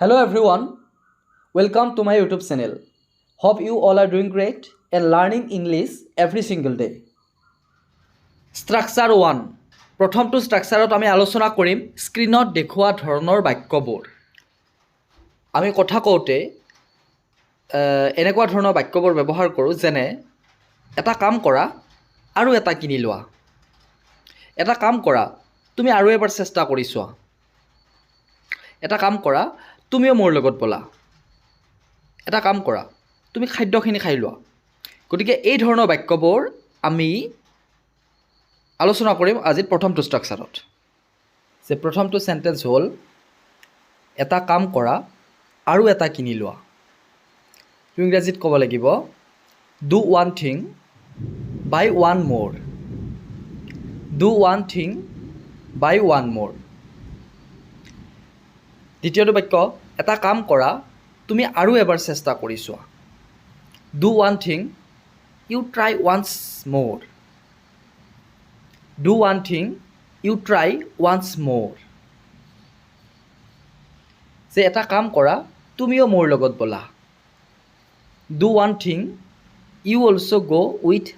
Hello everyone, welcome to my YouTube channel. Hope you all are doing great and learning English every single day. Structure 1. প্ৰথমটো ষ্ট্ৰাকচাৰত আমি আলোচনা কৰিম স্ক্ৰীনত দেখুওৱা ধৰণৰ বাক্যবোৰ। আমি কথা কওঁতে এনেকুৱা ধৰণৰ বাক্যবোৰ ব্যৱহাৰ কৰোঁ যেনে এটা কাম কৰা আৰু এটা কিনি লোৱা। এটা কাম কৰা, তুমি আৰু এবাৰ চেষ্টা কৰি চোৱা। এটা কাম কৰা, তুমিও মোৰ লগত বলা। এটা কাম কৰা, তুমি খাদ্যখিনি খাই লোৱা। গতিকে এই ধৰণৰ বাক্যবোৰ আমি আলোচনা কৰিম আজিৰ প্ৰথমটো ষ্ট্ৰাকচাৰত। যে প্ৰথমটো সেন্টেন্স হ'ল এটা কাম কৰা আৰু এটা কিনি লোৱা। ইংৰাজীত ক'ব লাগিব do one thing buy one more. do one thing buy one more. দ্বিতীয়টো বাক্য এটা কাম কৰা, তুমি আৰু এবাৰ চেষ্টা কৰি চোৱা। do one thing, you try once more. do one thing, you try once more. যে এটা কাম কৰা, তুমিও মোৰ লগত বলা। do one thing, you also go with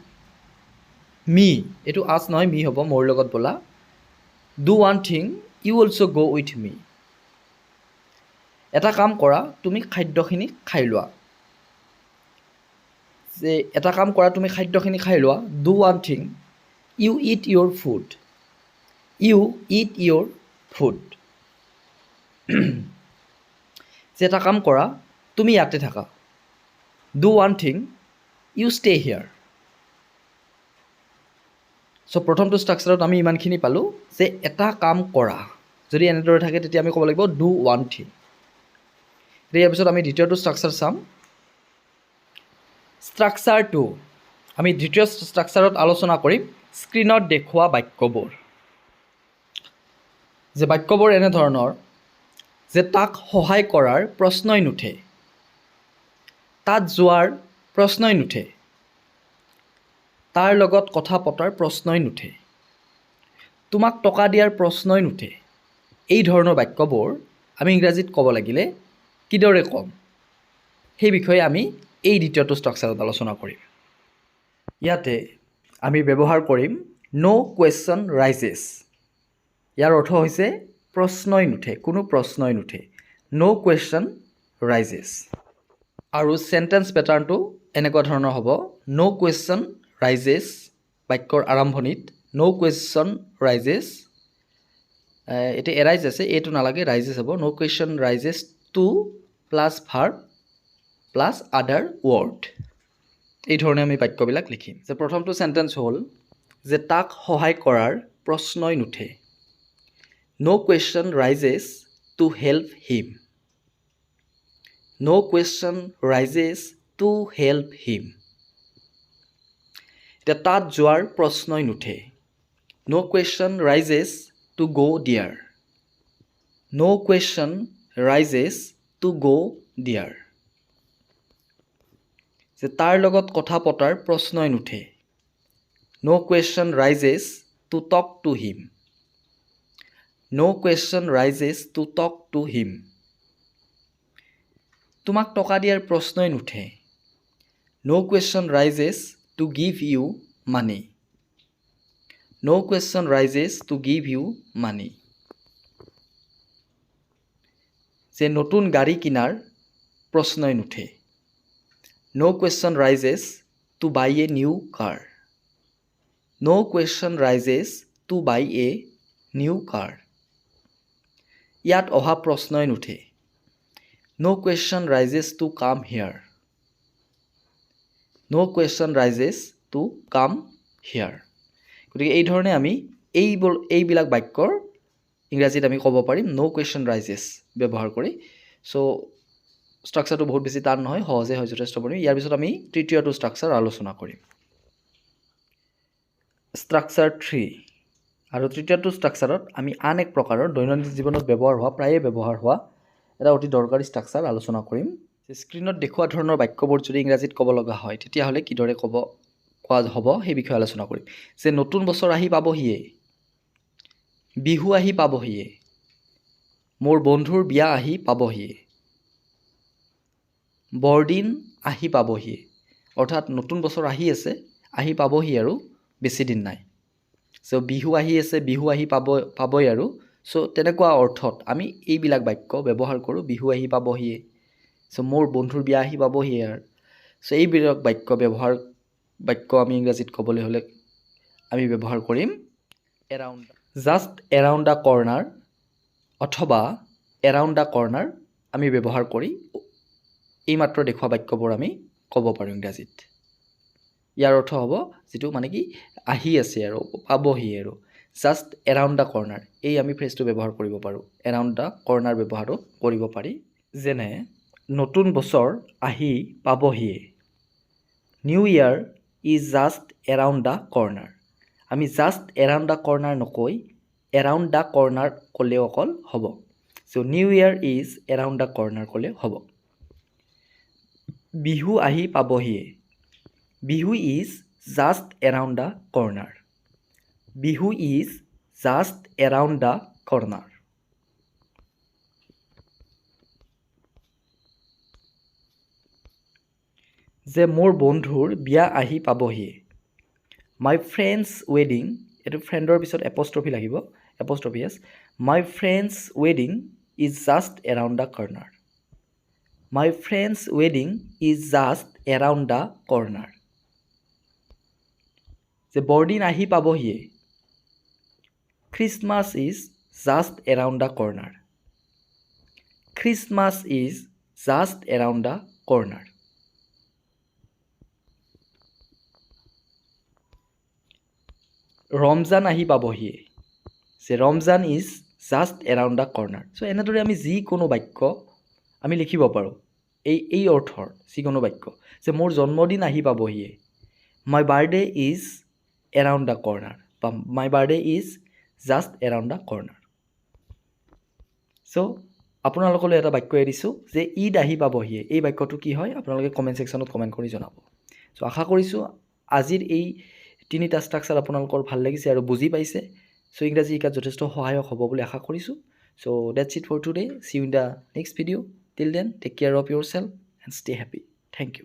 me. এইটো আজ নহয়, মি হ'ব, মোৰ লগত বলা। do one thing, you also go with me. এটা কাম কৰা, তুমি খাদ্যখিনি খাই লোৱা। যে এটা কাম কৰা, তুমি খাদ্যখিনি খাই লোৱা। do one thing, you eat your food. you eat your food. যে এটা কাম কৰা, তুমি ইয়াতে থাকা। do one thing, you stay here. So প্ৰথমটো ষ্ট্ৰাকচাৰত আমি ইমানখিনি পালোঁ যে এটা কাম কৰা। যদি এনেদৰে থাকে তেতিয়া আমি ক'ব লাগিব do one thing. ইয়াৰ পিছত আমি দ্বিতীয়টো ষ্ট্ৰাকচাৰ চাম। ষ্ট্ৰাকচাৰ 2, আমি দ্বিতীয় ষ্ট্ৰাকচাৰত আলোচনা কৰিম স্ক্ৰীনত দেখুওৱা বাক্যবোৰ। যে বাক্যবোৰ এনেধৰণৰ যে তাক সহায় কৰাৰ প্ৰশ্নই নুঠে, তাত যোৱাৰ প্ৰশ্নই নুঠে, তাৰ লগত কথা পতাৰ প্ৰশ্নই নুঠে, তোমাক টকা দিয়াৰ প্ৰশ্নই নুঠে। এই ধৰণৰ বাক্যবোৰ আমি ইংৰাজীত ক'ব লাগিলে কিদৰে ক'ম, সেই বিষয়ে আমি এই দ্বিতীয়টো ষ্ট্ৰাকচাৰত আলোচনা কৰিম। ইয়াতে আমি ব্যৱহাৰ কৰিম no question rises. ইয়াৰ অৰ্থ হৈছে প্ৰশ্নই নুঠে, কোনো প্ৰশ্নই নুঠে। no question rises. আৰু সেন্টেন্স পেটাৰ্ণটো এনেকুৱা ধৰণৰ হ'ব no question rises. বাক্যৰ আৰম্ভণিত no question rises. এতিয়া এৰাইজ আছে, এইটো নালাগে, ৰাইজেছ হ'ব। no question rises to plus verb plus আদাৰ ৱৰ্ড। এই ধৰণে আমি বাক্যবিলাক লিখিম। যে প্ৰথমটো সেন্টেন্স হ'ল যে তাক সহায় কৰাৰ প্ৰশ্নই নুঠে। no question rises to help him. no question rises to help him. এতিয়া তাত যোৱাৰ প্ৰশ্নই নুঠে। no question rises to go there. no question rises to go there. যে তাৰ লগত কথা পতাৰ প্ৰশ্নই নুঠে। no question rises to talk to him. no question rises to talk to him. তোমাক টকা দিয়াৰ প্ৰশ্নই নুঠে। no question rises to give you money. no question rises to give you money. যে নতুন গাড়ী কিনাৰ প্ৰশ্নই নুঠে। no question rises to buy a new car. no question rises to buy a new car. ইয়াত অহা প্ৰশ্নই নুঠে। no question rises to come here. no question rises to come here. গতিকে এই ধৰণে আমি এইবিলাক বাক্যৰ ইংৰাজীত আমি ক'ব পাৰিম no question rises ব্যৱহাৰ কৰি। চ' ষ্ট্ৰাকচাৰটো বহুত বেছি টান নহয়, সহজে হয়, যথেষ্ট পৰিমাণে। ইয়াৰ পিছত আমি তৃতীয়টো ষ্ট্ৰাকচাৰ আলোচনা কৰিম। ষ্ট্ৰাকচাৰ 3, আৰু তৃতীয়টো ষ্ট্ৰাকচাৰত আমি আন এক প্ৰকাৰৰ দৈনন্দিন জীৱনত প্ৰায়ে ব্যৱহাৰ হোৱা এটা অতি দৰকাৰী ষ্ট্ৰাকচাৰ আলোচনা কৰিম। স্ক্ৰীনত দেখুওৱা ধৰণৰ বাক্যবোৰ যদি ইংৰাজীত ক'ব লগা হয় তেতিয়াহ'লে কিদৰে কোৱা হ'ব সেই বিষয়ে আলোচনা কৰিম। যে নতুন বছৰ আহি পাবহিয়ে, বিহু আহি পাবহিয়ে, মোৰ বন্ধুৰ বিয়া আহি পাবহিয়ে, বৰদিন আহি পাবহিয়ে, অৰ্থাৎ নতুন বছৰ আহি আছে, আহি পাবহি আৰু বেছি দিন নাই। চ' বিহু আহি আছে, বিহু আহি পাবই আৰু। চ' তেনেকুৱা অৰ্থত আমি এইবিলাক বাক্য ব্যৱহাৰ কৰোঁ, বিহু আহি পাবহিয়ে। চ' মোৰ বন্ধুৰ বিয়া আহি পাবহিয়ে আৰু। চ' এইবিলাক বাক্য আমি ইংৰাজীত ক'বলৈ হ'লে আমি ব্যৱহাৰ কৰিম around, just around the corner অথবা এৰাউণ্ড দ্য কৰ্ণাৰ আমি ব্যৱহাৰ কৰি এইমাত্ৰ দেখুওৱা বাক্যবোৰ আমি ক'ব পাৰোঁ ইংৰাজীত। ইয়াৰ অৰ্থ হ'ব যিটো মানে কি আহি আছে আৰু পাবহি আৰু, জাষ্ট এৰাউণ্ড দ্য কৰ্ণাৰ, এই আমি ফ্ৰেজটো ব্যৱহাৰ কৰিব পাৰোঁ। এৰাউণ্ড দ্য কৰ্ণাৰ ব্যৱহাৰো কৰিব পাৰি। যেনে নতুন বছৰ আহি পাবহিয়ে, new year is just around the corner. আমি জাষ্ট এৰাউণ্ড দ্য কৰ্ণাৰ নকৈ এৰাউণ্ড দ্য কৰ্ণাৰ ক'লেও অকল হ'ব। So' new year is around the corner ক'লে হ'ব। বিহু আহি পাবহিয়ে, Bihu is just around the corner. Bihu is just around the corner. যে মোৰ বন্ধুৰ বিয়া আহি পাবহিয়ে, মাই ফ্ৰেণ্ডছ ৱেডিং, এইটো ফ্ৰেণ্ডৰ পিছত এপষ্ট্ৰফি লাগিব, এপষ্ট্ৰফি এছ, মাই ফ্ৰেণ্ডছ ৱেডিং is just around the corner. My friend's ৱেডিং is just around the corner. যে বৰদিন আহি পাবহিয়ে, Christmas is just around the corner. Christmas is just around the corner. Ramzan আহি পাবহিয়ে, যে Ramzan is just around the corner. So' এনেদৰে আমি যিকোনো বাক্য আমি লিখিব পাৰোঁ, এই অৰ্থৰ যিকোনো বাক্য। যে মোৰ জন্মদিন আহি পাবহিয়ে, my birthday is around the corner, বা my birthday is just around the corner. So' আপোনালোকলৈ এটা বাক্য এৰিছোঁ যে ঈদ আহি পাবহিয়ে, এই বাক্যটো কি হয় আপোনালোকে কমেণ্ট ছেকশ্যনত কমেণ্ট কৰি জনাব। চ' আশা কৰিছোঁ আজিৰ এই তিনিটা ষ্ট্ৰাকচাৰ আপোনালোকৰ ভাল লাগিছে আৰু বুজি পাইছে। চ' ইংৰাজী শিকাত যথেষ্ট সহায়ক হ'ব বুলি আশা কৰিছোঁ। So' that's it for today, see you in the next video'. Till then, take care of yourself and stay happy. Thank U.